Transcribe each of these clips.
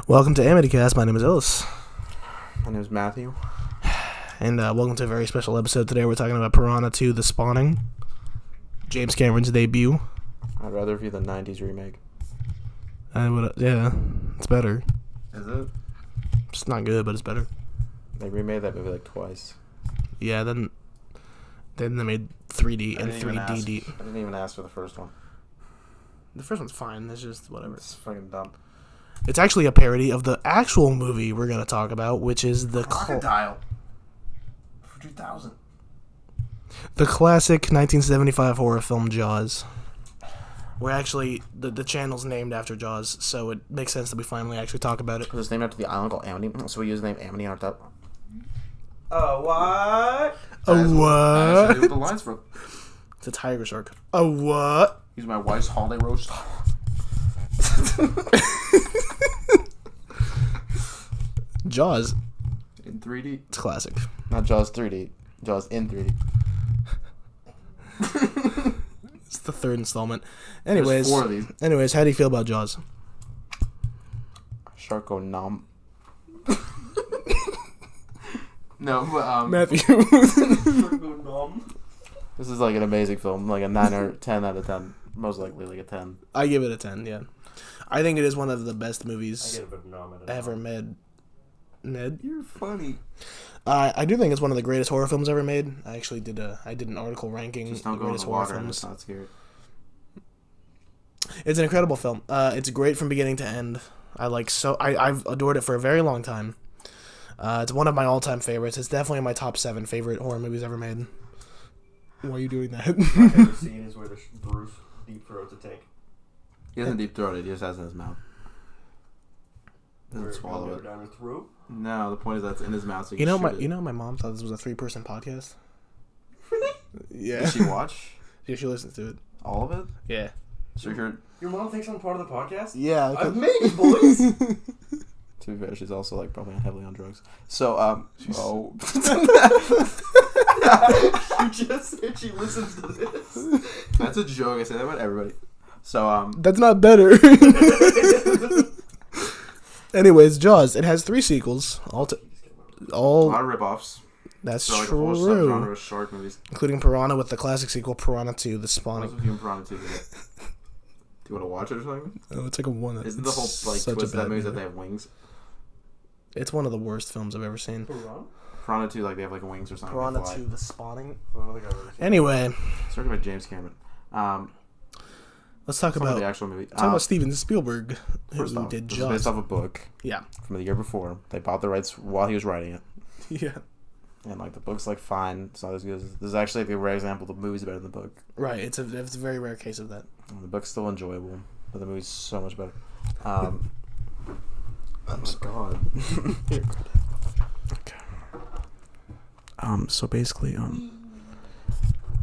Welcome to AmityCast. My name is Ellis. My name is Matthew. And welcome to a very special episode today. We're talking about Piranha 2, The Spawning. James Cameron's debut. I'd rather view the 90s remake. Yeah, it's better. Is it? It's not good, but it's better. They remade that movie like twice. Yeah, then they made 3D and 3D. I didn't even ask for the first one. The first one's fine. It's just whatever. It's fucking dumb. It's actually a parody of the actual movie we're going to talk about, which is the Crocodile. For 2000. The classic 1975 horror film Jaws. We're actually, the channel's named after Jaws, so it makes sense that we finally actually talk about it. It's named after the island called Amity, so we use the name Amity on our top. What? That's where the lines from. It's a tiger shark. What? Use my wife's holiday roast. Jaws. In 3D. It's classic. Not Jaws 3D. Jaws in 3D. It's the third installment. Anyways, There's 4 of these. Anyways, how do you feel about Jaws? Sharko nom. No, but Matthew. Sharko nom. This is like an amazing film, like a 9 or 10 out of 10. Most likely like a 10. I give it a 10, yeah. I think it is one of the best movies I give it a nom. ever made. Ned? You're funny. I do think it's one of the greatest horror films ever made. I actually did an article ranking Just the don't go in greatest the horror water and films. it's not scary. It's an incredible film. It's great from beginning to end. I've adored it for a very long time. It's one of my all-time favorites. It's definitely in my top 7 favorite horror movies ever made. Why are you doing that? My favorite scene is where Bruce deep throats a tank. He doesn't deep throat it, he just has it in his mouth. Doesn't Where swallow go it. down his throat. No, the point is that's in his mouth. So You know my mom thought this was a 3-person podcast. Really? Yeah. Did she watch Yeah, she listens to it. all of it? Yeah. So you're. Your mom thinks I'm part of the podcast? Yeah. I've made it, boys! To be fair, she's also like probably heavily on drugs. So oh. You just said she listens to this. That's a joke. I say that about everybody. So That's not better. Anyways, Jaws. It has 3 sequels. a lot of ripoffs. That's So like a whole true. subgenre of shark movies. Including Piranha with the classic sequel, Piranha 2, The What's Spawning. with you and Piranha 2? Do you want to watch it or something? Oh, it's like a one. Isn't the whole like such a twist of that bad movie that movie. they have wings? It's one of the worst films I've ever seen. Piranha 2, like they have like wings or something. Piranha they fly. 2, The Spawning. I don't think I've ever seen Anyway, Started by James Cameron. let's talk Some of about the actual movie. Steven Spielberg, First who off, did this is Jaws. based off a book Yeah. from the year before. They bought the rights while he was writing it, Yeah. and like the book's like fine. It's not as good as this is actually like a rare example. The movie's better than the book. Right. It's a very rare case of that. And the book's still enjoyable, but the movie's so much better. Oh my god. Okay. So basically,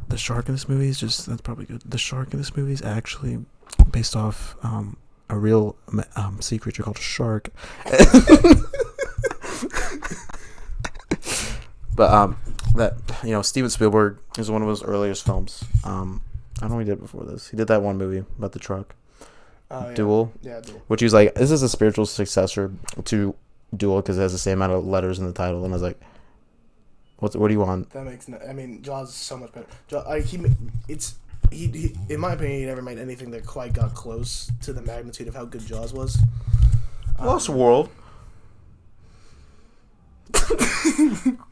the shark in this movie is that's probably good. The shark in this movie is actually based off a real sea creature called a shark. But that Steven Spielberg is one of his earliest films. I don't know what he did before this. He did that one movie about the truck, Duel. Yeah, Duel. Which he was like, this is a spiritual successor to Duel because it has the same amount of letters in the title. And I was like, what do you want? That makes no. I mean, Jaws is so much better. He in my opinion, he never made anything that quite got close to the magnitude of how good Jaws was. Lost World.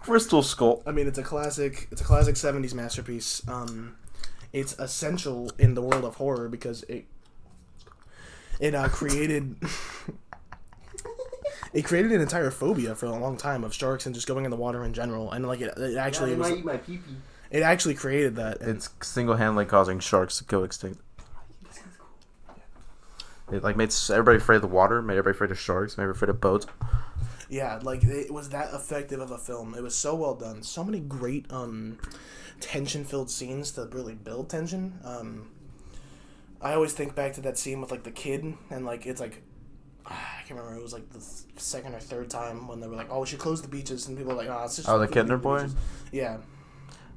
Crystal Skull. I mean, it's a classic 70s masterpiece. It's essential in the world of horror because it created it created an entire phobia for a long time of sharks and just going in the water in general, and like it actually they was, might eat my pee-pee. it actually created that. And It's single-handedly causing sharks to go extinct. It like made everybody afraid of the water, made everybody afraid of sharks, made everybody afraid of boats. yeah, like it was that effective of a film. It was so well done. So many great tension-filled scenes to really build tension. I always think back to that scene with like the kid and like it's like I can't remember. It was like the 2nd or 3rd time when they were like, "Oh, we should close the beaches," and people were like, "Oh, it's just." Oh, the close Kidner boy? beaches." Yeah.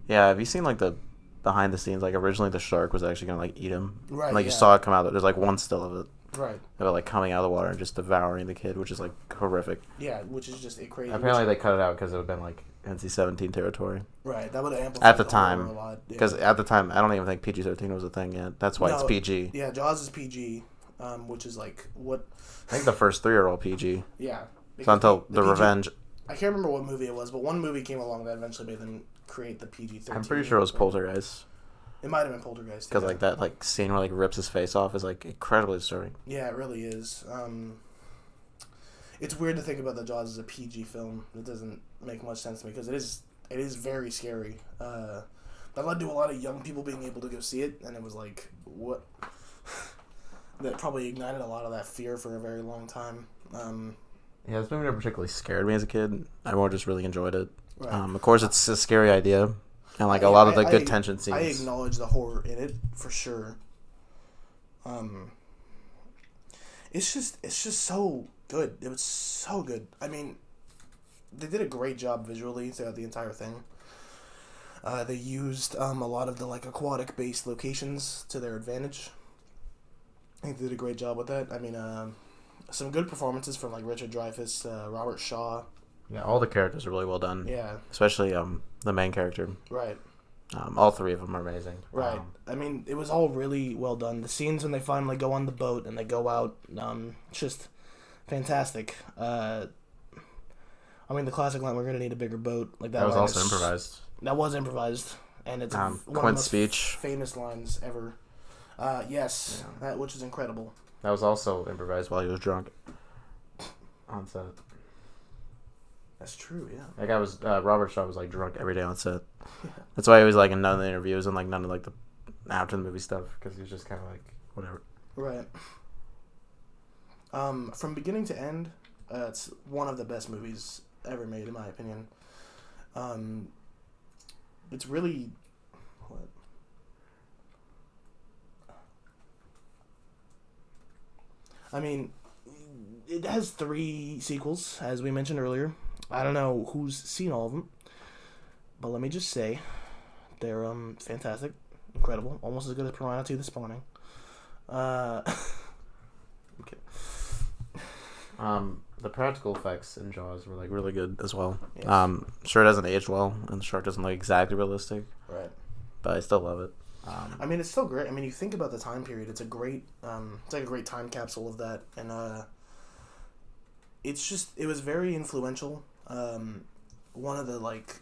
Yeah, have you seen like the behind the scenes? Like originally the shark was actually gonna like eat him. Right. And, like yeah. you saw it come out. There's like one still of it. Right. About like coming out of the water and just devouring the kid, which is like horrific. Yeah, which is just a crazy. Apparently, they cut it out because it would have been like NC-17 territory. Right, that would have amplified At the horror time, a lot. because Yeah. at the time, I don't even think PG-13 was a thing yet. That's why it's No, PG. Yeah, Jaws is PG, which is like what? I think the first 3 are all PG. Yeah. So until the the PG Revenge. I can't remember what movie it was, but one movie came along that eventually made them create the PG-13. I'm pretty sure it was Poltergeist. It might have been Poltergeist. Because yeah. like that like scene where like rips his face off is like incredibly disturbing. Yeah, it really is. It's weird to think about the Jaws as a PG film. It doesn't make much sense to me because it is very scary. That led to a lot of young people being able to go see it, and it was like what that probably ignited a lot of that fear for a very long time. Yeah, this movie never particularly scared me as a kid. I more just really enjoyed it. Right. Of course, it's a scary idea, and like a Yeah, lot of the good tension scenes. I acknowledge the horror in it for sure. It's just so good. It was so good. I mean, they did a great job visually throughout the entire thing. They used a lot of the like aquatic based locations to their advantage. I think they did a great job with that. I mean, some good performances from like Richard Dreyfuss, Robert Shaw. Yeah, all the characters are really well done. Yeah. Especially the main character. Right. All 3 of them are amazing. Right. I mean, it was all really well done. The scenes when they finally go on the boat and they go out, it's just fantastic. I mean, the classic line, "We're gonna need a bigger boat." Like that. That was line also is- improvised. That was improvised, and it's one of the Quint's most speech. famous lines ever. Yes, Yeah. which is incredible. That was also improvised while he was drunk. On set. That's true. Yeah. That guy was Robert Shaw was like drunk every day on set. That's why he was like in none of the interviews and like none of like the after the movie stuff because he was just kind of like whatever. Right. From beginning to end, it's one of the best movies ever made, in my opinion. It's really what? I mean, it has 3 sequels, as we mentioned earlier. I don't know who's seen all of them, but let me just say, they're fantastic, incredible, almost as good as Piranha 2 this morning. Okay. The practical effects in Jaws were like really good as well. Yes. Sure it doesn't age well and the shark doesn't look exactly realistic, Right. but I still love it. I mean, it's still great. I mean, you think about the time period; it's a great, it's like a great time capsule of that, and it was very influential. One of the like,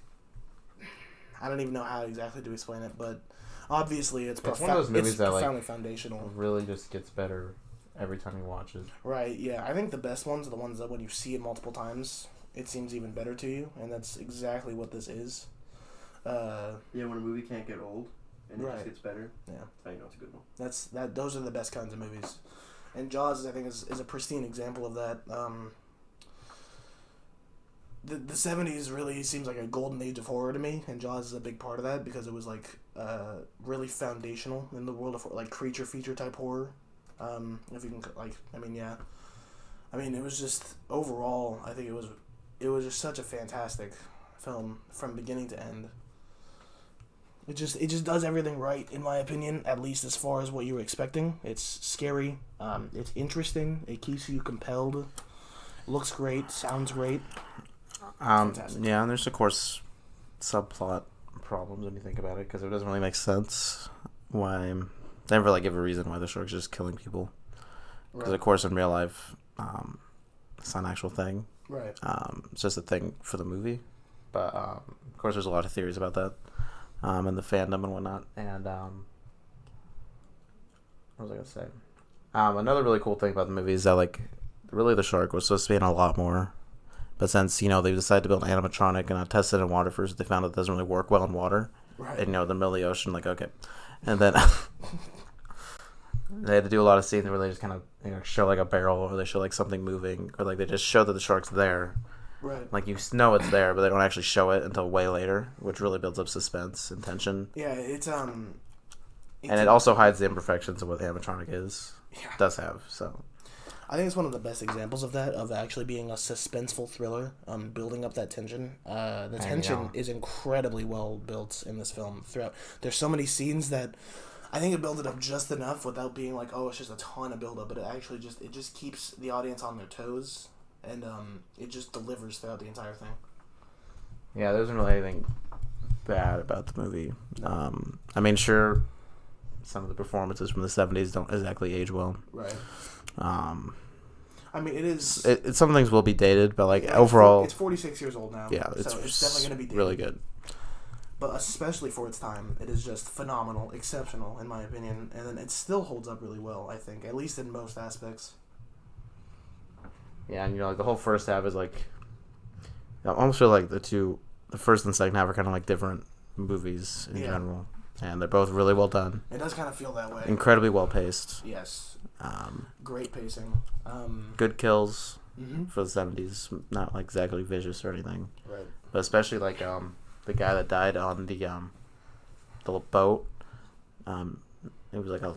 I don't even know how exactly to explain it, but obviously it's one of those movies that profoundly like foundational. really just gets better every time you watch it. Right? Yeah, I think the best ones are the ones that when you see it multiple times, it seems even better to you, and that's exactly what this is. Yeah, when a movie can't get old and it Right. just gets better. Yeah. I know it's a good one. Those are the best kinds of movies, and Jaws I think is a pristine example of that. The 70s really seems like a golden age of horror to me, and Jaws is a big part of that because it was like really foundational in the world of like creature feature type horror. If you can like, I mean, yeah, I mean it was just overall I think it was just such a fantastic film from beginning to end. It just does everything right, in my opinion, at least as far as what you were expecting. It's scary. It's interesting. It keeps you compelled. Looks great. Sounds great. Fantastic. Yeah, and there's of course subplot problems when you think about it because it doesn't really make sense why they never like give a reason why the shark's just killing people. Because of course in real life, it's not an actual thing. Right. It's just a thing for the movie. But of course there's a lot of theories about that. And the fandom and whatnot. And what was I gonna say? Another really cool thing about the movie is that like really the shark was supposed to be in a lot more, but since they decided to build an animatronic and test it in water first, they found it doesn't really work well in water. Right. And the middle of the ocean, like okay, and then they had to do a lot of scenes where they just kind of show like a barrel or they show like something moving or like they just show that the shark's there. Right. Like you know it's there, but they don't actually show it until way later, which really builds up suspense and tension. Yeah, it's and it also hides the imperfections of what the animatronic is. Yeah. Does have so. I think it's one of the best examples of that, of actually being a suspenseful thriller, building up that tension. The tension is incredibly well built in this film throughout. There's so many scenes that I think it built it up just enough without being like, oh, it's just a ton of build up, but it just keeps the audience on their toes, and it just delivers throughout the entire thing. Yeah, there isn't really anything bad about the movie. I mean, sure, some of the performances from the 70s don't exactly age well. Right. I mean, it is. Some things will be dated, but like overall, it's 46 years old now. Yeah, so it's definitely going to be dated. Really good. But especially for its time, it is just phenomenal, exceptional, in my opinion. And then it still holds up really well, I think, at least in most aspects. Yeah, and you know, like the whole first half is like, I almost feel like the first and second half are kind of like different movies in general, and they're both really well done. It does kind of feel that way. Incredibly well paced. Yes. Great pacing. Good kills for the 70s. Not like exactly vicious or anything. Right. But especially like the guy that died on the boat. It was like a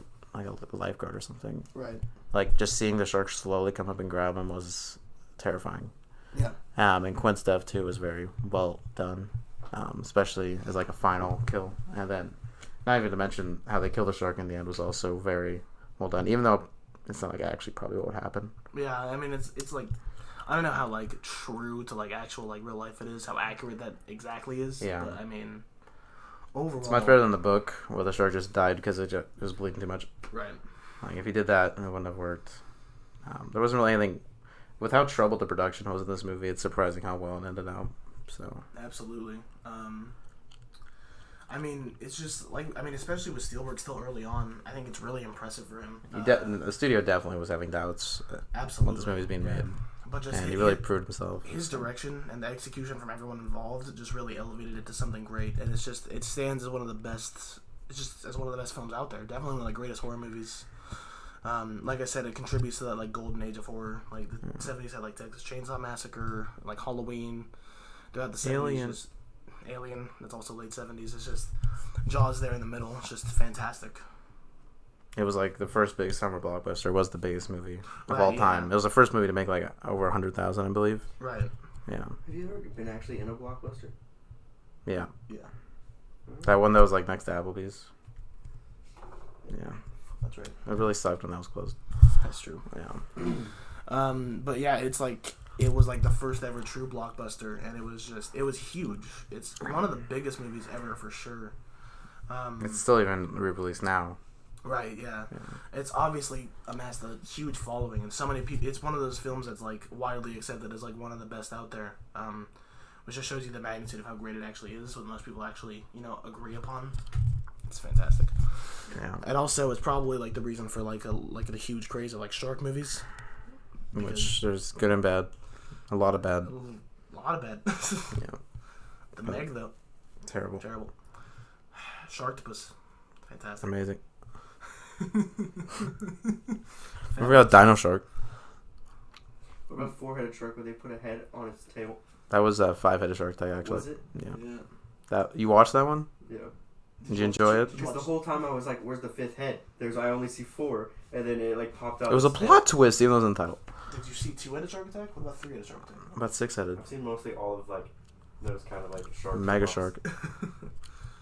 lifeguard or something. Right. Like just seeing the shark slowly come up and grab him was terrifying. Yeah. And Quinn's death too was very well done, especially as like a final kill. And then, not even to mention how they killed the shark in the end was also very well done. Even though it's not like actually probably what would happen. Yeah, I mean it's like, I don't know how like true to like actual like real life it is, how accurate that exactly is. Yeah. But I mean, overall, it's much better than the book where the shark just died because it was bleeding too much. Right. Like if he did that, it wouldn't have worked. There wasn't really anything. With how troubled the production was in this movie, it's surprising how well it ended out. So absolutely. I mean, it's just like, I mean, especially with Spielberg still early on, I think it's really impressive for him. The studio definitely was having doubts. Absolutely. When this movie was being made. But just and he really proved himself. His direction and the execution from everyone involved just really elevated it to something great, and it stands as one of the best. It's just as one of the best films out there. Definitely one of the greatest horror movies. Like I said, it contributes to that like golden age of horror. Like the 70s had like Texas Chainsaw Massacre, like Halloween. Throughout the 70s, Alien. That's also late 70s. It's just Jaws there in the middle. It's just fantastic. It was like the first big summer blockbuster. It was the biggest movie of all time. Yeah. It was the first movie to make like over 100,000, I believe. Right. Yeah. Have you ever been actually in a blockbuster? Yeah. Yeah. That one that was like next to Applebee's. Yeah. That's right. It really sucked when that was closed. That's true. Yeah. But yeah, it's like it was like the first ever true blockbuster, and it was huge. It's one of the biggest movies ever for sure. It's still even re-released now. Right. Yeah. It's obviously amassed a huge following, and so many people. It's one of those films that's like widely accepted as like one of the best out there. Which just shows you the magnitude of how great it actually is. What most people actually agree upon. It's fantastic. Yeah. And also, it's probably like the reason for like a huge craze of like shark movies. Which there's good and bad. A lot of bad. A lot of bad. Yeah. The Meg though. Terrible. Sharktopus. Fantastic. Amazing. Remember about Dino Shark? What about Four-Headed Shark where they put a head on its tail? That was a 5-headed shark tank, actually. Was it? Yeah. That you watched that one? Yeah. Did you enjoy it? Because the whole time I was like, "Where's the fifth head?" I only see 4, and then it like popped out. It was a plot twist, even though it was Untitled. Did you see 2-headed Shark Attack? What about 3-headed Shark Attack? About 6-headed. I've seen mostly all of like those kind of like shark. Mega Shark.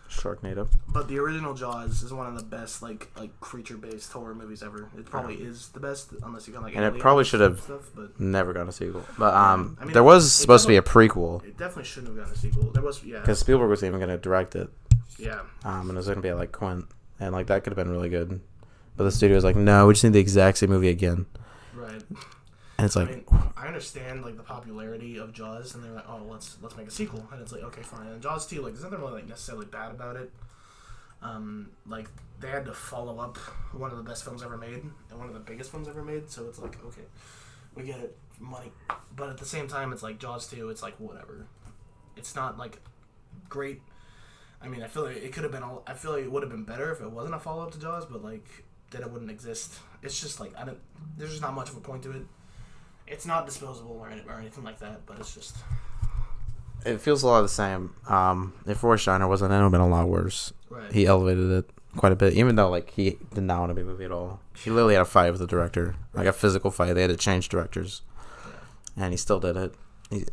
Sharknado. But the original Jaws is one of the best like creature-based horror movies ever. It probably is the best, unless you count like. And it probably should have but never gotten a sequel. But I mean, there was supposed to be a prequel. It definitely shouldn't have gotten a sequel. There was, yeah. Because Spielberg was even going to direct it. Yeah. And it was going to be like Quint, and like that could have been really good. But the studio was like, no, we just need the exact same movie again. Right. And it's like, I mean, I understand like the popularity of Jaws, and they're like, oh, let's make a sequel, and it's like, okay, fine. And Jaws 2, like, there's nothing really like necessarily bad about it. Like they had to follow up one of the best films ever made and one of the biggest films ever made, so it's like, okay, we get it, money. But at the same time, it's like Jaws 2, it's like whatever. It's not like great. I mean, I feel like it could have been. I feel like it would have been better if it wasn't a follow up to Jaws, but like then it wouldn't exist. It's just like there's just not much of a point to it. It's not disposable or anything like that, but it's just. It feels a lot the same. If Roy Scheider wasn't in, it would have been a lot worse. Right. He elevated it quite a bit, even though like he did not want to be a movie at all. He literally had a fight with the director, like a physical fight. They had to change directors, and he still did it,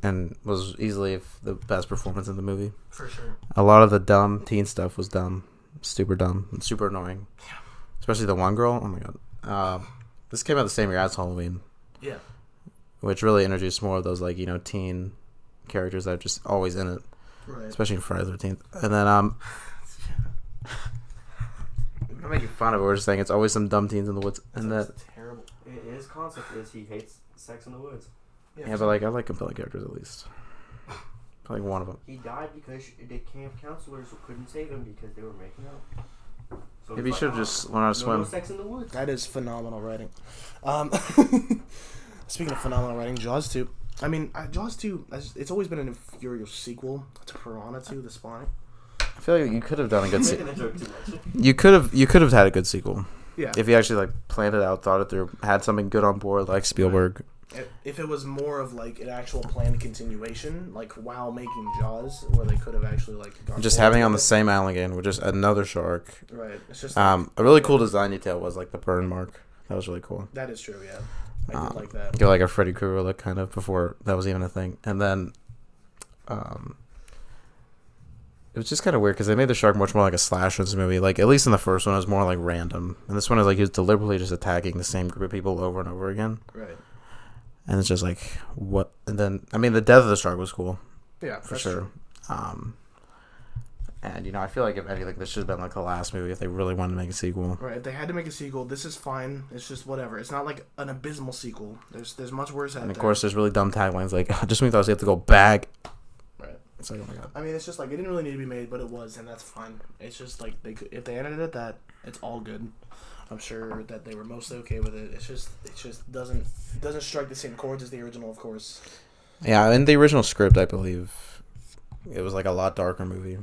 and was easily the best performance in the movie. For sure. A lot of the dumb teen stuff was dumb, super dumb, and super annoying. Yeah. Especially the one girl. Oh my god. This came out the same year as Halloween. Yeah. Which really introduced more of those teen characters that are just always in it. Right. Especially in Friday the 13th. And then I'm not making fun of it. We're just saying it's always some dumb teens in the woods. And That's terrible. His concept is he hates sex in the woods. Yeah, but I like compelling characters at least. I like one of them. He died because the camp counselors couldn't save him because they were making out. So Maybe you should just learn how to swim. No sex in the woods. That is phenomenal writing. Speaking of phenomenal writing, Jaws 2. I mean, Jaws 2, it's always been an inferior sequel to Piranha 2, The Spawning. I feel like you could have done a good sequel. Making the joke too much. You could have had a good sequel. Yeah. If you actually planned it out, thought it through, had something good on board like Spielberg. If it was more of an actual planned continuation, while making Jaws, where they could have actually gone Just having it on the same island again with just another shark. Right. It's just a really cool design detail was the burn mark. That was really cool. That is true. Yeah. I did like that. Go a Freddy Krueger look kind of before that was even a thing, and then, it was just kind of weird because they made the shark much more like a slasher in this movie. At least in the first one, it was more random, and this one is he was deliberately just attacking the same group of people over and over again. Right. And it's just what? And then the death of the shark was cool. Yeah, for sure. True. And I feel like if anything, this should have been the last movie if they really wanted to make a sequel. Right. If they had to make a sequel, this is fine. It's just whatever. It's not an abysmal sequel. There's much worse out there. And of course, there's really dumb taglines just when you thought you have to go back. Right. It's oh my god. I mean, it's just it didn't really need to be made, but it was, and that's fine. It's just if they ended it at that, it's all good. I'm sure that they were mostly okay with it. It just doesn't strike the same chords as the original, of course. Yeah, in the original script, I believe it was a lot darker movie.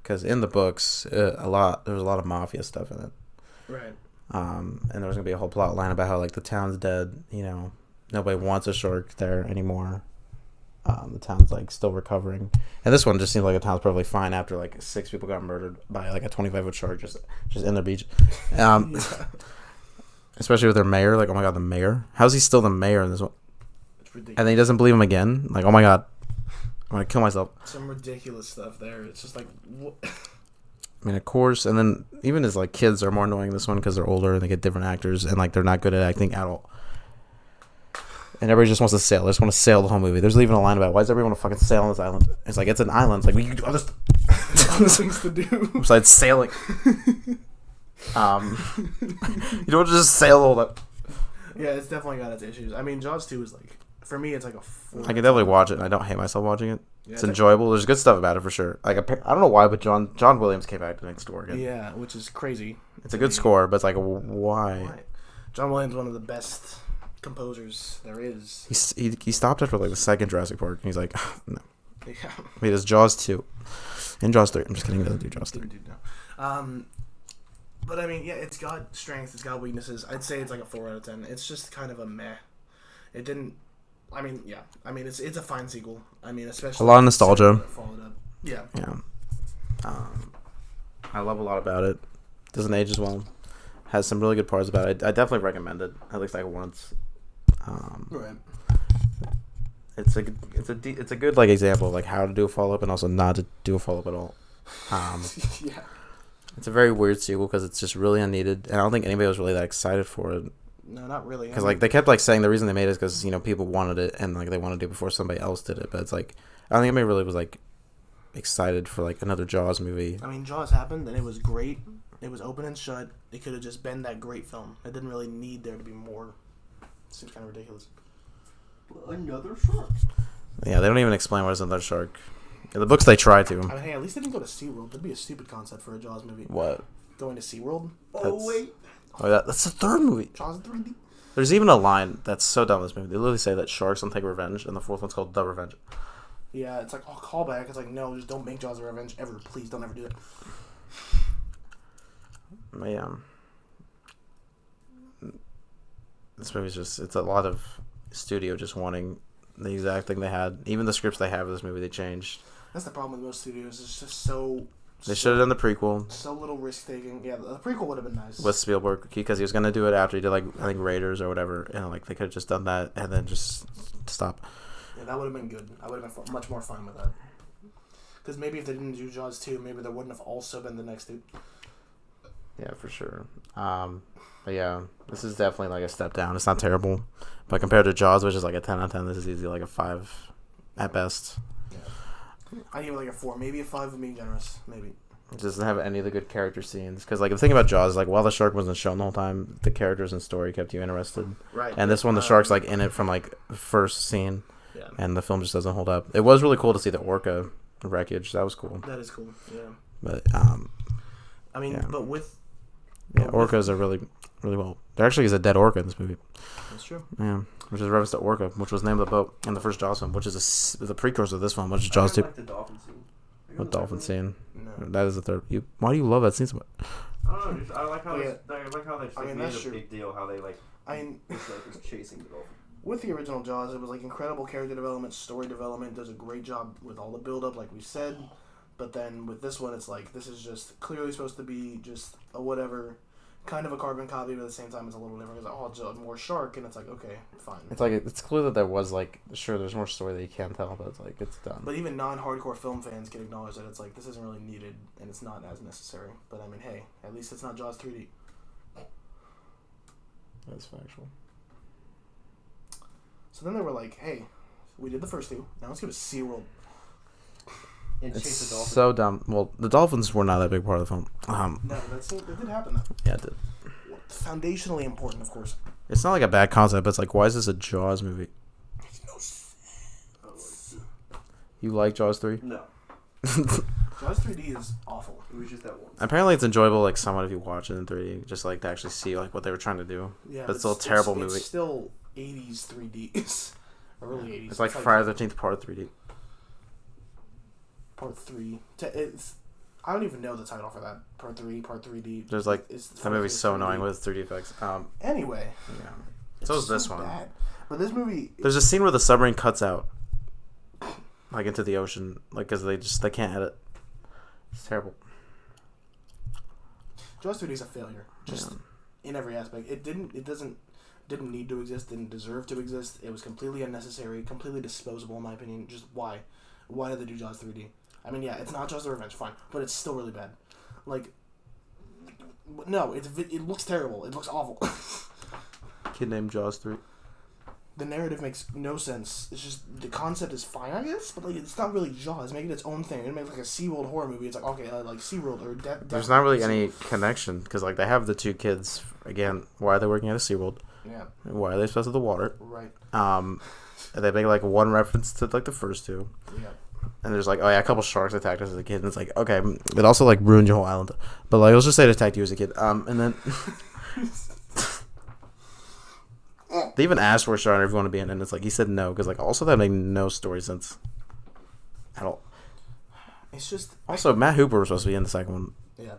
Because in the books, there was a lot of mafia stuff in it. Right. And there was gonna be a whole plot line about how the town's dead. Nobody wants a shark there anymore. The town's still recovering, and this one just seems like the town's perfectly fine after 6 people got murdered by a 25-foot shark just in the beach. Yeah. Especially with their mayor, oh my god, the mayor. How's he still the mayor in this one? It's ridiculous. And then he doesn't believe him again. Oh my god, I'm gonna kill myself. Some ridiculous stuff there. It's just what? I mean, of course, and then even his kids are more annoying in this one because they're older and they get different actors and they're not good at acting at all. And everybody just wants to sail. They just want to sail the whole movie. There's even a line about why does everyone want to fucking sail on this island? It's it's an island. It's we can do other things to do besides sailing. You don't just sail all that. Yeah, it's definitely got its issues. I mean, Jaws 2 is for me, it's a 4. I can definitely watch it, and I don't hate myself watching it. Yeah, it's enjoyable. There's good stuff about it for sure. I don't know why, but John Williams came back to make score again. Yeah, which is crazy. It's a good score, but it's why? John Williams, one of the best composers there is. He stopped after the second Jurassic Park, and he's no. Yeah. He does Jaws 2 and Jaws 3. I'm just kidding. He doesn't do Jaws 3. But I mean, yeah, it's got strengths, it's got weaknesses. I'd say it's a 4 out of 10. It's just kind of a meh. It didn't. I mean, yeah. I mean, it's a fine sequel. I mean, especially a lot of nostalgia. Followed up. Yeah. Yeah. I love a lot about it. Doesn't age as well. Has some really good parts about it. I definitely recommend it at least once. Right. It's a good example of how to do a follow up and also not to do a follow up at all. Yeah. It's a very weird sequel because it's just really unneeded, and I don't think anybody was really that excited for it. No, not really. Because they kept saying the reason they made it is because people wanted it and they wanted it before somebody else did it. But it's I don't think anybody really was excited for another Jaws movie. I mean, Jaws happened and it was great. It was open and shut. It could have just been that great film. It didn't really need there to be more. It seems kind of ridiculous. Another shark. Yeah, they don't even explain what is another shark. In the books, they try to. I mean, hey, at least they didn't go to SeaWorld. That'd be a stupid concept for a Jaws movie. What? Going to SeaWorld? That's the third movie. Jaws 3D? There's even a line that's so dumb in this movie. They literally say that sharks don't take revenge, and the fourth one's called The Revenge. Yeah, it's callback. It's no, just don't make Jaws a Revenge ever. Please, don't ever do it. Yeah. This movie's it's a lot of studio just wanting the exact thing they had. Even the scripts they have of this movie, they changed. That's the problem with most studios. It's just so... They should have done the prequel. So little risk-taking. Yeah, the prequel would have been nice. With Spielberg, because he was going to do it after he did, I think, Raiders or whatever. And, they could have just done that and then just stop. Yeah, that would have been good. I would have been much more fine with that. Because maybe if they didn't do Jaws 2, maybe there wouldn't have also been the next two. Yeah, for sure. But yeah, this is definitely like a step down. It's not terrible, but compared to Jaws, which is like a 10 out of 10, this is easily like a 5 at best. Yeah. I give it like a 4, maybe a 5 of being generous, maybe. It doesn't have any of the good character scenes. Because like the thing about Jaws, like while the shark wasn't shown the whole time, the characters and story kept you interested. Right. And this one, the shark's like in it from like the first scene. Yeah. And the film just doesn't hold up. It was really cool to see the orca wreckage. That was cool. That is cool. Yeah. But I mean, yeah. but with. Yeah, orcas are really, really well. There actually is a dead orca in this movie. That's true. Yeah, which is a reference to Orca, which was named the boat in the first Jaws film, which is the precursor to this one, which is Jaws 2. I like the dolphin scene. What dolphin scene? No. That is the third. Why do you love that scene so much? I don't know. Just, I like how Yeah. I like how they I mean, made that's a true. big deal. How they like I mean, it's like was chasing the dolphin. with the original Jaws, it was like incredible character development, story development, does a great job with all the build-up, like we said. But then with this one, it's like, this is just clearly supposed to be just a whatever, kind of a carbon copy, but at the same time, it's a little different. It's like, oh, it's more shark, and it's like, okay, fine. It's like it's clear that there was like there's more story that you can't tell, but it's like it's done. But even non-hardcore film fans can acknowledge that it's like, this isn't really needed, and it's not as necessary. But I mean, hey, at least it's not Jaws 3D. That's factual. So then they were like, hey, we did the first two, now let's give it SeaWorld. And It's chase the dolphin. so dumb. Well, the dolphins were not that big part of the film. No, that did happen, though. Yeah, it did. Foundationally important, of course. It's not like a bad concept, but it's like, why is this a Jaws movie? Makes no sense. You like Jaws 3? No, Jaws 3D is awful. it was just that once. Apparently, it's enjoyable, like somewhat if you watch it in 3D, just like to actually see like what they were trying to do. Yeah, But it's still a terrible movie. It's still 80s 3D. Early 80s. It's like Friday the 13th Part 3D. Part 3. I don't even know the title for that. Part 3, Part 3D. There's like It's that movie's so 3D. annoying with 3D effects. Anyway. Yeah. It's So is this one. bad. But this movie. There's a scene where the submarine cuts out, like into the ocean, like because they can't edit. It's terrible. Jaws 3D is a failure. Just in every aspect. It didn't need to exist, didn't deserve to exist. It was completely unnecessary, completely disposable in my opinion. Just why? Why did they do Jaws 3D? I mean, yeah, it's not Jaws the Revenge, fine, but it's still really bad. Like, no, it looks terrible. It looks awful. Kid named Jaws 3. The narrative makes no sense. It's just, the concept is fine, I guess, but like, it's not really Jaws. Make it its own thing. It makes like a SeaWorld horror movie. It's like, okay, like SeaWorld or There's not really any connection because like they have the two kids again. Why are they working at a SeaWorld? Yeah. Why are they supposed to the water? Right. They make like one reference to like the first two. Yeah. And there's like, oh yeah, a couple sharks attacked us as a kid, and it's like, okay, it also like ruined your whole island. But like, let's just say it attacked you as a kid. And then they even asked for a shark if you want to be in, and it's like he said no because like also that made no story sense at all. It's just Also, Matt Hooper was supposed to be in the second one. yeah.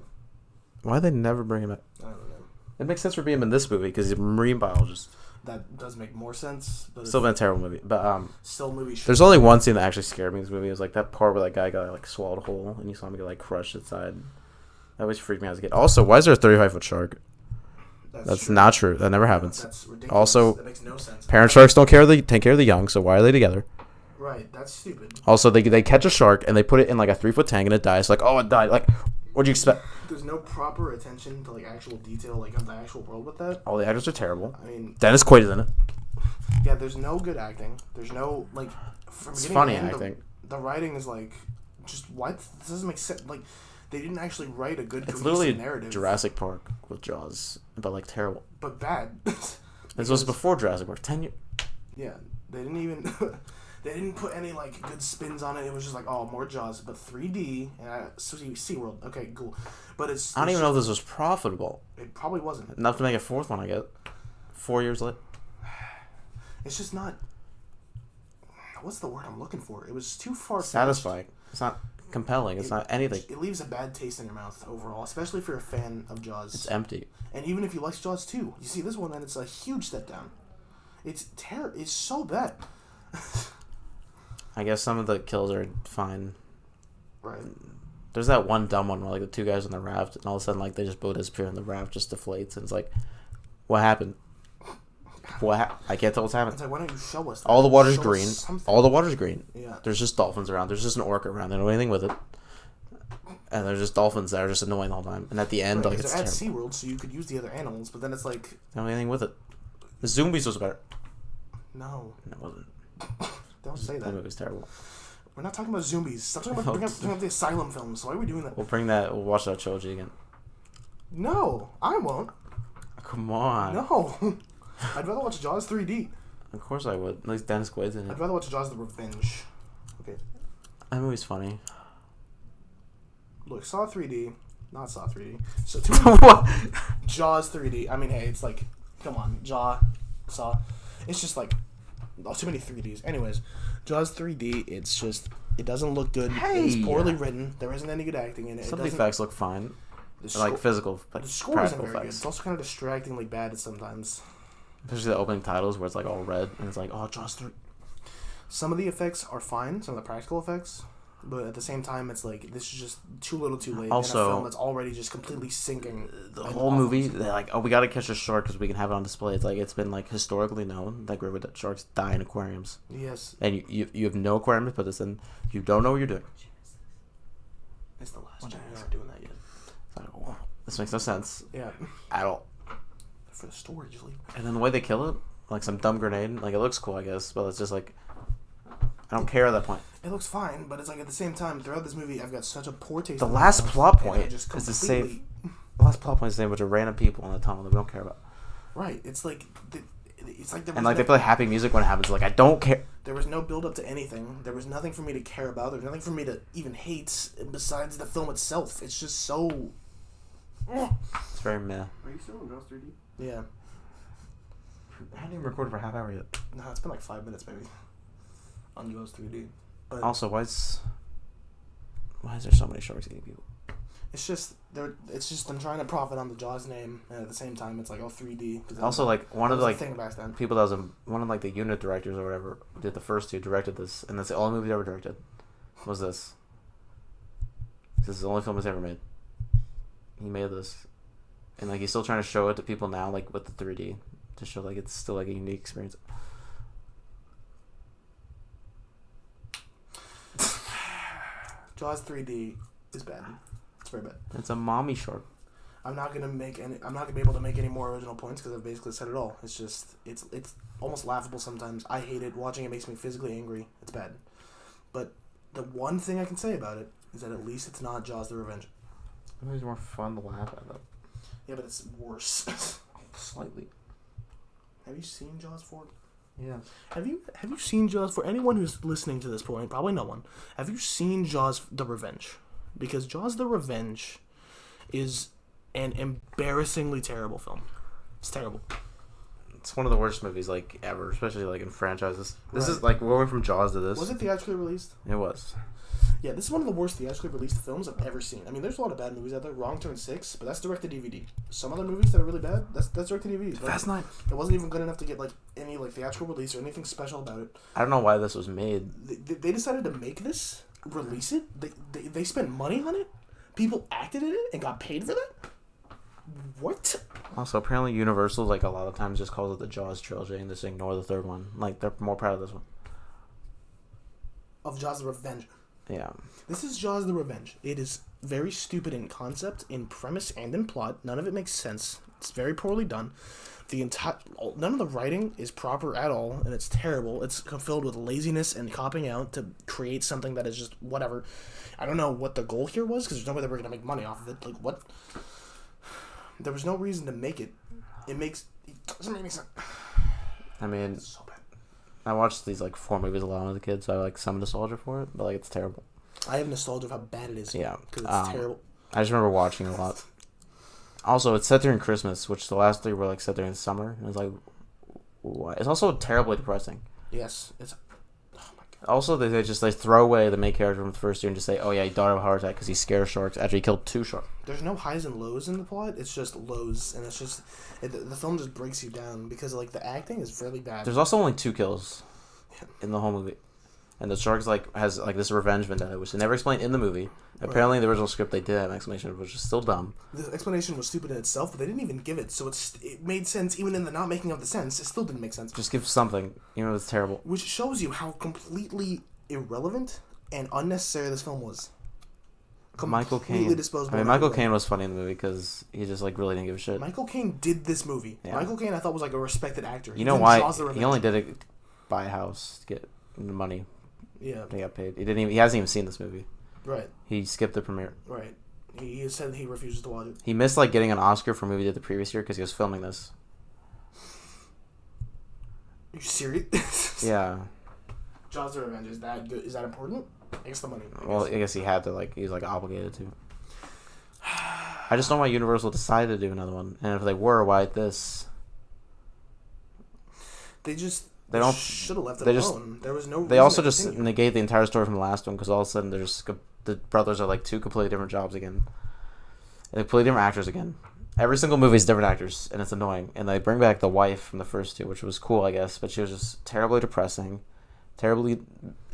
Why they never bring him back? I don't know. It makes sense for being in this movie because he's a marine biologist. That does make more sense, but Still been a terrible movie, but still movie. there's only one scene that actually scared me in this movie. It was like that part where that guy got like swallowed whole, and you saw him get like crushed inside. That always freaked me out as a kid. Also, why is there a 35-foot shark? That's true. not true. That never happens. That's ridiculous. Also, that makes no sense. Parent sharks don't take care of the young, so why are they together? Right, that's stupid. Also, they catch a shark and they put it in like a 3-foot tank and it dies. Like, oh, it died. Like, what'd you expect? There's no proper attention to like actual detail, like of the actual world with that. All the actors are terrible. I mean, Dennis Quaid is in it. yeah, there's no good acting. There's no like. From It's beginning to funny end, acting. The writing is like, just what? This doesn't make sense. Like, they didn't actually write a good It's cohesive literally narrative. Jurassic Park with Jaws, but like terrible. But bad. This was before Jurassic Park. 10 years. Yeah, they didn't even. They didn't put any like good spins on it. It was just like, oh, more Jaws, but 3D and SeaWorld. Okay, cool. But I don't even know if this was profitable. It probably wasn't. Enough to make a fourth one, I guess. 4 years later. It's just not. What's the word I'm looking for? It was too far. Satisfying. It's not compelling. It's not anything. It leaves a bad taste in your mouth overall, especially if you're a fan of Jaws. It's empty. And even if you like Jaws 2, you see this one and it's a huge step down. It's terrible. It's so bad. I guess some of the kills are fine. Right. There's that one dumb one where like the two guys on the raft and all of a sudden like they just both disappear and the raft just deflates and it's like, what happened? What? I can't tell what's happening. It's like, why don't you show us that? All the water's Show us green. something. All the water's green. Yeah. There's just dolphins around. There's just an orca around. They don't do anything with it. And there's just dolphins that are just annoying the whole time. And at the end, Right, like, because it's they're at terrible. SeaWorld, so you could use the other animals, but then it's like, They don't do anything with it. The Zombies was better. no, It wasn't. don't say That that. movie was terrible. We're not talking about zombies. Stop talking about bring up the Asylum films. Why are we doing that? We'll watch that trilogy again. No, I won't. Come on. No. I'd rather watch Jaws 3D. Of course I would. At least Dennis Quaid's in it. I'd rather watch Jaws the Revenge. Okay. That movie's funny. Look, Saw 3D. Not Saw 3D. So What? Jaws 3D. I mean, hey, it's like, come on, Saw. It's just like, too many 3Ds. Anyways, Jaws 3D. It's just, it doesn't look good. Hey! It's poorly written. There isn't any good acting in it. Some it of the effects look fine. the Like sco- physical, like the score isn't practical very good. effects. It's also kind of distractingly bad sometimes. Especially the opening titles where it's like all red and it's like, oh, Jaws 3. Some of the effects are fine, some of the practical effects, but at the same time, it's like, this is just too little too late Also, in a film that's already just completely sinking. The and whole awful. movie, they're like, oh, we gotta catch a shark because we can have it on display. It's like, it's been like historically known that that sharks die in aquariums. Yes, And you have no aquarium to put this in. You don't know what you're doing. it's the last chance. You're not doing that yet. It's like, oh, this makes no sense Yeah, at all. for the storage leak. And then the way they kill it, like some dumb grenade, like it looks cool, I guess, but it's just like, I don't care at that point. It looks fine, but it's like at the same time, throughout this movie, I've got such a poor taste. The in my last mouth, plot and I point just is to completely- save. The last plot point is to save a bunch of random people in a tunnel that we don't care about. Right, it's like, it's like there was And like no, they play happy music when it happens. Like I don't care. there was no build up to anything. There was nothing for me to care about. There was nothing for me to even hate besides the film itself. It's just so. It's very meh. Are you still in Jaws 3D? Yeah. I haven't even recorded for a half hour yet. No, it's been like 5 minutes maybe. On Jaws 3D. But Also, why is there so many sharks eating people? it's just them trying to profit on the Jaws name, and at the same time it's like, oh, 3D. Also, like one of the like thing back then. people that was one of like the unit directors or whatever who did the first two directed this, and that's the only movie he ever directed. Was this? This is the only film he's ever made. He made this, and like he's still trying to show it to people now, like with the 3D, to show like it's still like a unique experience. Jaws 3D is bad. It's very bad. It's a mommy shark. I'm not gonna be able to make any more original points because I've basically said it all. It's just it's almost laughable sometimes. I hate it. Watching it makes me physically angry. It's bad. But the one thing I can say about it is that at least it's not Jaws the Revenge. It was more fun to laugh at though. Yeah, but it's worse. Slightly. Have you seen Jaws 4? Yeah. Have you seen Jaws? For anyone who's listening to this point, probably no one. Have you seen Jaws the Revenge? Because Jaws the Revenge is an embarrassingly terrible film. It's terrible. It's one of the worst movies like ever, especially like in franchises. This Right. is like we went from Jaws to this. Was it theatrically released? It was. Yeah, this is one of the worst theatrically released films I've ever seen. I mean, there's a lot of bad movies out there. Wrong Turn 6, but that's direct to DVD. Some other movies that are really bad, that's direct to DVD. Fast 9. It wasn't even good enough to get like any like theatrical release or anything special about it. I don't know why this was made. They decided to make this, release it. They spent money on it. People acted in it and got paid for that. What? Also, apparently Universal like a lot of times just calls it the Jaws Trilogy and just ignore the third one. Like they're more proud of this one. Of Jaws the Revenge. Yeah. This is Jaws the Revenge. It is very stupid in concept, in premise, and in plot. None of it makes sense. It's very poorly done. None of the writing is proper at all, and it's terrible. It's filled with laziness and copying out to create something that is just whatever. I don't know what the goal here was, because there's no way they were going to make money off of it. Like, what? There was no reason to make it. It doesn't make any sense. I mean, It's so bad. I watched these like 4 movies a lot as a kid, so I have like some nostalgia for it, but like it's terrible. I have nostalgia of how bad it is. Yeah. Because it's terrible. I just remember watching a lot. Also, it's set during Christmas, which the last 3 were like set during the summer. And it's like, what? It's also terribly depressing. Yes. Oh my god. Also, they throw away the main character from the first year and just say, oh yeah, he died of a heart attack because he's scared of sharks. After he killed 2 sharks. There's no highs and lows in the plot. It's just lows, and it's just the film just breaks you down because like the acting is really bad. There's also only 2 kills in the whole movie. and the shark's like has like this revenge vendetta, which they never explained in the movie. Apparently, in the original script, they did have an explanation, which is still dumb. The explanation was stupid in itself, but they didn't even give it, so it made sense even in the not making of the sense. It still didn't make sense. Just give something, even if it's terrible. Which shows you how completely irrelevant and unnecessary this film was. Michael Caine. Disposable. Michael Caine was funny in the movie because he just like really didn't give a shit. Michael Caine did this movie. Yeah. Michael Caine, I thought, was like a respected actor. You know why? He only did it to buy a house to get money. Yeah. He got paid. He hasn't even seen this movie. Right. He skipped the premiere. Right. He said he refuses to watch it. He missed like getting an Oscar for a movie he did the previous year because he was filming this. Are you serious? Yeah. Jaws the Revenge, is that good? Is that important? I guess the money. I guess he had to, like, he was like obligated to. I just don't know why Universal decided to do another one, and if they were, why this? They don't should have left it alone. There was no. They also just negate the entire story from the last one because all of a sudden the brothers are like two completely different jobs again, and completely different actors again. Every single movie is different actors, and it's annoying. And they bring back the wife from the first two, which was cool, I guess, but she was just terribly depressing,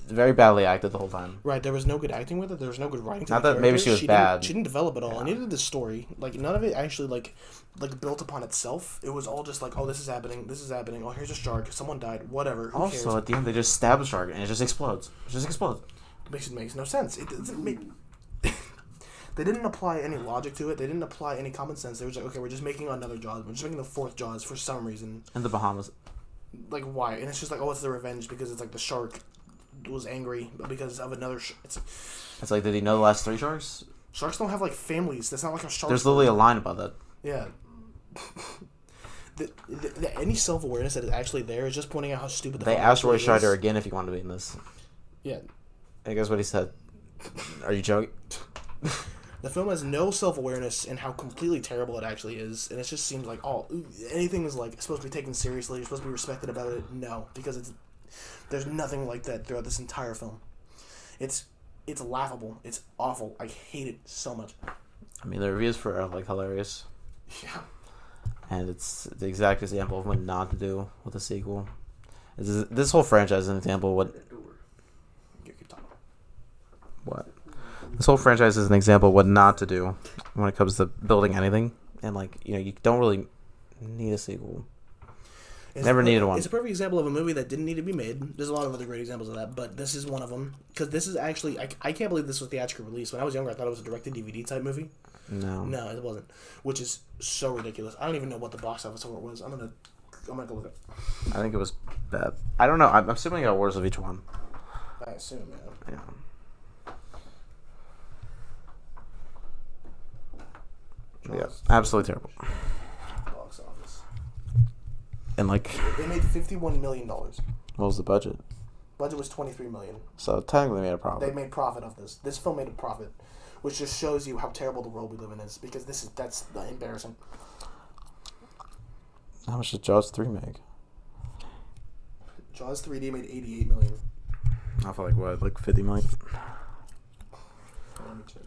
very badly acted the whole time. Right, there was no good acting with it. There was no good writing. Not that maybe she was bad. She didn't develop it all. Yeah. Neither did the story. Like none of it actually like built upon itself. It was all just like, oh, this is happening. Oh, here's a shark. Someone died. Whatever. Who also, cares? At the end, they just stab the shark and it just explodes. It makes no sense. It doesn't make. They didn't apply any logic to it. They didn't apply any common sense. They were just like, okay, we're just making another Jaws. We're just making the fourth Jaws for some reason. In the Bahamas. Like, why? And it's just like, oh, it's the revenge because it's like the shark was angry because of another It's like, did he know the last three sharks? Sharks don't have, like, families. That's not like a shark. There's literally a line about that. Yeah. Any self-awareness that is actually there is just pointing out how stupid the They asked Roy Scheider again if he wanted to be in this. Yeah. And guess what he said? Are you joking? The film has no self-awareness in how completely terrible it actually is, and it just seems like anything is like supposed to be taken seriously. You're supposed to be respected about it. No, because there's nothing like that throughout this entire film. It's laughable. It's awful. I hate it so much. I mean, the reviews for are like hilarious. Yeah. And it's the exact example of what not to do with a sequel. This whole franchise is an example of what. What? This whole franchise is an example of what not to do when it comes to building anything. And, like, you don't really need a sequel. Never needed one. It's a perfect example of a movie that didn't need to be made. There's a lot of other great examples of that, but this is one of them. Because this is actually... I can't believe this was theatrical release. When I was younger, I thought it was a directed-DVD type movie. No, it wasn't. Which is so ridiculous. I don't even know what the box office score was. I'm gonna go look it. I think it was bad. I don't know. I'm assuming it got worse of each one. I assume, yeah. Yeah, absolutely terrible. Box office. And like they made $51 million. What was the budget? Budget was $23 million. So technically they made a profit. They made profit off this. This film made a profit, which just shows you how terrible the world we live in is. Because that's embarrassing. How much did Jaws 3 make? Jaws 3D made $88 million. I feel like what, like 50 million? Let me check.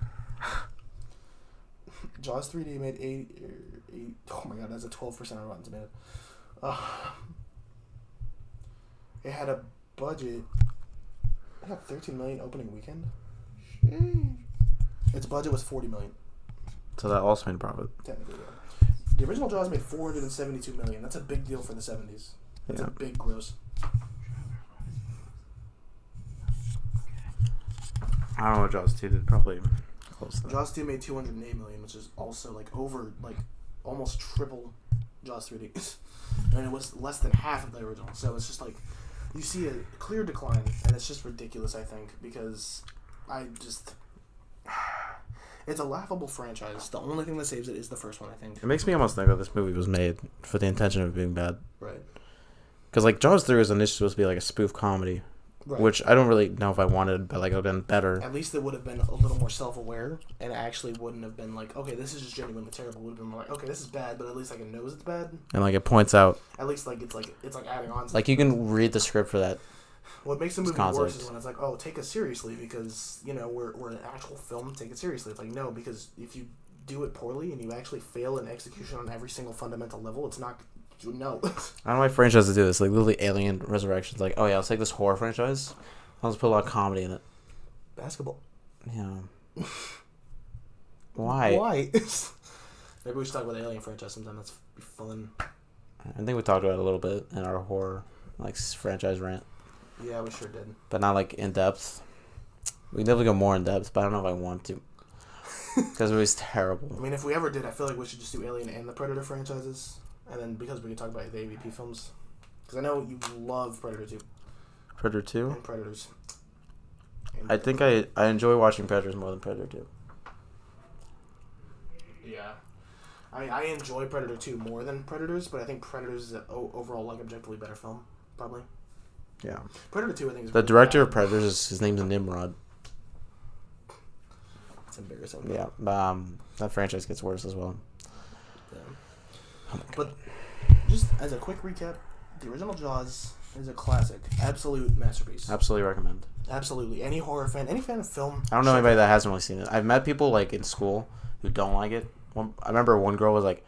Jaws 3D made 8. Oh my god, that's a 12% on Rotten Tomatoes. It had a budget. It had $13 million opening weekend. Sheesh. Its budget was $40 million. So that also made a profit. Technically, yeah. The original Jaws made $472 million. That's a big deal for the 70s. That's a big gross. I don't know what Jaws 2 did. Probably close to that. Jaws 2 made $208 million, which is also like over, like almost triple Jaws 3D. And it was less than half of the original. So it's just like, you see a clear decline, and it's just ridiculous, I think, because it's a laughable franchise. The only thing that saves it is the first one, I think. It makes me almost think that this movie was made for the intention of being bad. Right. Because, like, Jaws 3 was initially supposed to be, like, a spoof comedy. Right. Which I don't really know if I wanted, but, like, it would have been better. At least it would have been a little more self-aware, and it actually wouldn't have been like, okay, this is just genuinely terrible. It would have been more like, okay, this is bad, but at least, like, it knows it's bad. And, like, it points out. At least, like, it's adding on. Like, you can read the script for that. What makes the movie worse is when it's like, oh, take us seriously because, we're an actual film, take it seriously. It's like, no, because if you do it poorly and you actually fail in execution on every single fundamental level, it's not, no. I don't know why franchises do this. Like, literally Alien Resurrection's like, oh yeah, let's take this horror franchise. I'll just put a lot of comedy in it. Basketball. Yeah. Why? Why? Maybe we should talk about the Alien franchise sometime. That's fun. I think we talked about it a little bit in our horror franchise rant. Yeah, we sure did. But not in depth. We can definitely go more in depth, but I don't know if I want to. Because it was terrible. I mean, if we ever did, I feel like we should just do Alien and the Predator franchises. And then because we can talk about the AVP films. Because I know you love Predator 2. Predator 2? And Predators. I think I enjoy watching Predators more than Predator 2. Yeah. I enjoy Predator 2 more than Predators, but I think Predators is an overall objectively better film, probably. Yeah. Predator 2, I think, is the really director bad. of Predators, his name's Nimrod. It's embarrassing. Yeah. That franchise gets worse as well. Yeah. Oh But just as a quick recap, the original Jaws is a classic, absolute masterpiece. Absolutely recommend. Absolutely. Any horror fan, any fan of film. I don't know anybody that hasn't really seen it. I've met people in school who don't like it. I remember one girl was like,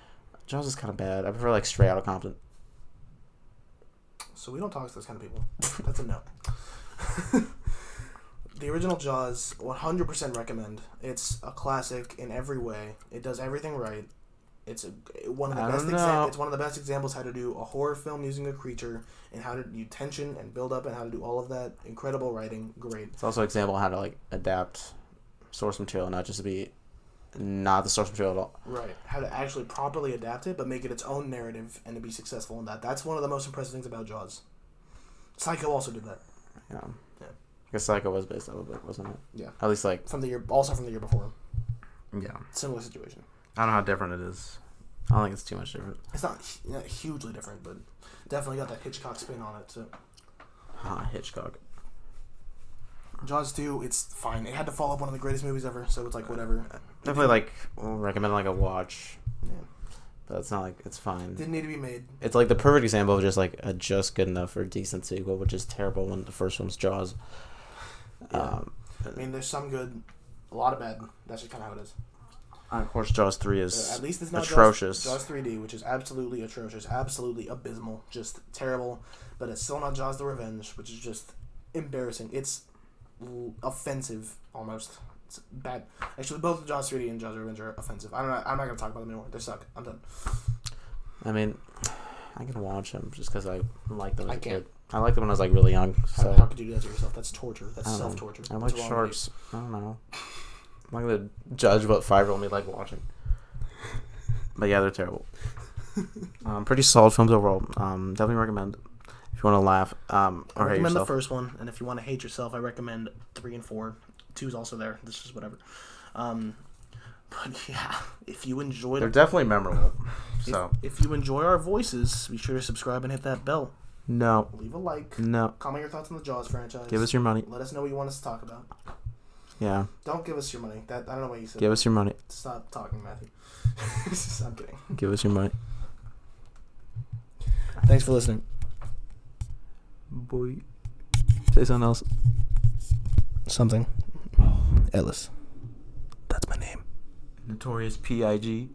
Jaws is kind of bad. I prefer Straight Outta Compton. So we don't talk to those kind of people. That's a no. The original Jaws, 100% recommend. It's a classic in every way. It does everything right. It's one of the best. It's one of the best examples how to do a horror film using a creature and how to do tension and build up and how to do all of that. Incredible writing, great. It's also an example of how to adapt source material, not just to be not the source material at all. Right. How to actually properly adapt it, but make it its own narrative and to be successful in that. That's one of the most impressive things about Jaws. Psycho also did that. Yeah. Yeah. I guess Psycho was based off of it, wasn't it? Yeah. At least from the year before. Yeah. Similar situation. I don't know how different it is. I don't think it's too much different. It's not hugely different, but definitely got that Hitchcock spin on it too. Hitchcock. Jaws 2, it's fine. It had to follow up one of the greatest movies ever, so it's whatever. Definitely recommend a watch. Yeah. But it's not it's fine. Didn't need to be made. It's the perfect example of just a just good enough or decent sequel, which is terrible when the first one's Jaws. Yeah. I mean, there's some good, a lot of bad. That's just kind of how it is. Of course, Jaws 3 is at least it's not atrocious. Jaws 3D, which is absolutely atrocious, absolutely abysmal, just terrible. But it's still not Jaws the Revenge, which is just embarrassing. It's offensive almost. It's bad. Actually, both Jaws 3D and Jaws the Revenge are offensive. I'm not gonna talk about them anymore. They suck. I'm done. I mean, I can watch them just because I like them as a can't. kid. I liked them when I was really young. So How could you do that to yourself? That's torture. That's self-torture. I like sharks. I don't know. I'm not gonna judge what 5-year-old me like watching. But yeah, they're terrible. Pretty solid films overall. Definitely recommend if you want to laugh I or hate recommend yourself. the first one, and if you want to hate yourself, I recommend 3 and 4. 2's also there. This is whatever. But yeah, if you enjoyed, They're definitely memorable. So if you enjoy our voices, be sure to subscribe and hit that bell. no, Leave a like. no. Comment your thoughts on the Jaws franchise. Give us your money. Let us know what you want us to talk about. Yeah. Don't give us your money. I don't know what you said. Give us your money. Stop talking, Matthew. I'm kidding. Give us your money. Thanks for listening. Boy. Say something else. Something. Ellis. That's my name. Notorious P.I.G.